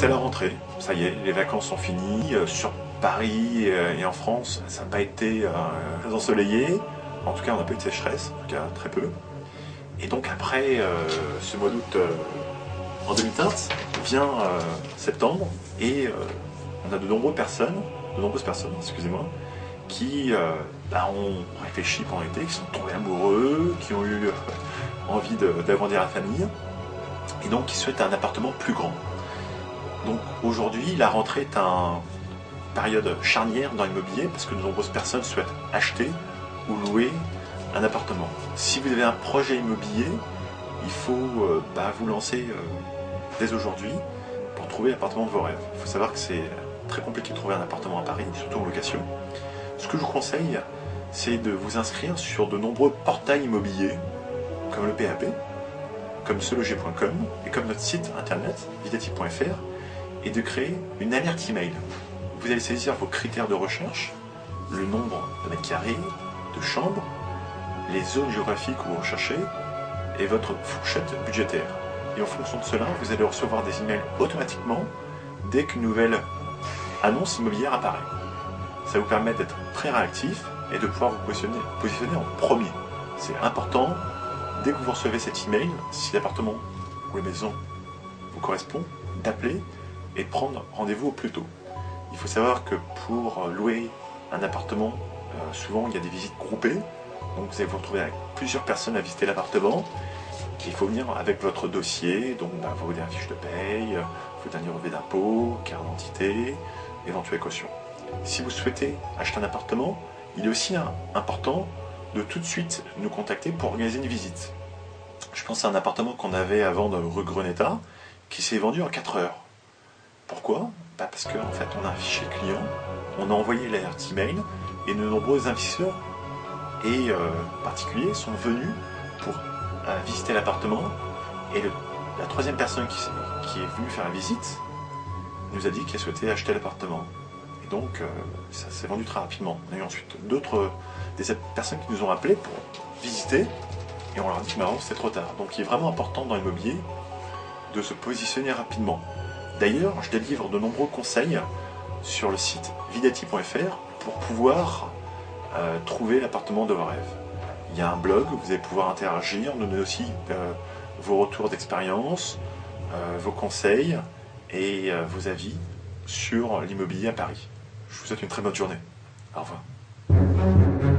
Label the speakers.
Speaker 1: C'est la rentrée, ça y est, les vacances sont finies. Sur Paris et en France, ça n'a pas été très ensoleillé. En tout cas, on n'a pas eu de sécheresse, en tout cas très peu. Et donc après ce mois d'août en demi-teinte, vient septembre et on a de nombreuses personnes, excusez-moi, qui ont réfléchi pendant l'été, qui sont tombés amoureux, qui ont eu envie d'agrandir la famille et donc qui souhaitent un appartement plus grand. Donc aujourd'hui, la rentrée est une période charnière dans l'immobilier parce que de nombreuses personnes souhaitent acheter ou louer un appartement. Si vous avez un projet immobilier, il faut vous lancer dès aujourd'hui pour trouver l'appartement de vos rêves. Il faut savoir que c'est très compliqué de trouver un appartement à Paris, surtout en location. Ce que je vous conseille, c'est de vous inscrire sur de nombreux portails immobiliers, comme le PAP, comme seloger.com et comme notre site internet, vidati.fr, et de créer une alerte email. Vous allez saisir vos critères de recherche, le nombre de mètres carrés, de chambres, les zones géographiques où vous recherchez et votre fourchette budgétaire. Et en fonction de cela, vous allez recevoir des emails automatiquement dès qu'une nouvelle annonce immobilière apparaît. Ça vous permet d'être très réactif et de pouvoir vous positionner en premier. C'est important, dès que vous recevez cet email, si l'appartement ou la maison vous correspond, d'appeler et de prendre rendez-vous au plus tôt. Il faut savoir que pour louer un appartement, souvent il y a des visites groupées, donc vous allez vous retrouver avec plusieurs personnes à visiter l'appartement. Il faut venir avec votre dossier, donc vos dernières fiches de paye, vos derniers relevés d'impôts, carte d'identité, éventuelle caution. Si vous souhaitez acheter un appartement, il est aussi important de tout de suite nous contacter pour organiser une visite. Je pense à un appartement qu'on avait à vendre rue Greneta, qui s'est vendu en 4 heures. Pourquoi? Parce qu'en fait, on a un fichier client, on a envoyé l'alerte email, et de nombreux investisseurs et particuliers sont venus pour visiter l'appartement, et la troisième personne qui est venue faire la visite nous a dit qu'elle souhaitait acheter l'appartement. Et donc, ça s'est vendu très rapidement. On a eu ensuite des personnes qui nous ont appelés pour visiter, et on leur a dit que maintenant c'était trop tard. Donc il est vraiment important dans l'immobilier de se positionner rapidement. D'ailleurs, je délivre de nombreux conseils sur le site vidati.fr pour pouvoir trouver l'appartement de vos rêves. Il y a un blog où vous allez pouvoir interagir, donner aussi vos retours d'expérience, vos conseils et vos avis sur l'immobilier à Paris. Je vous souhaite une très bonne journée. Au revoir.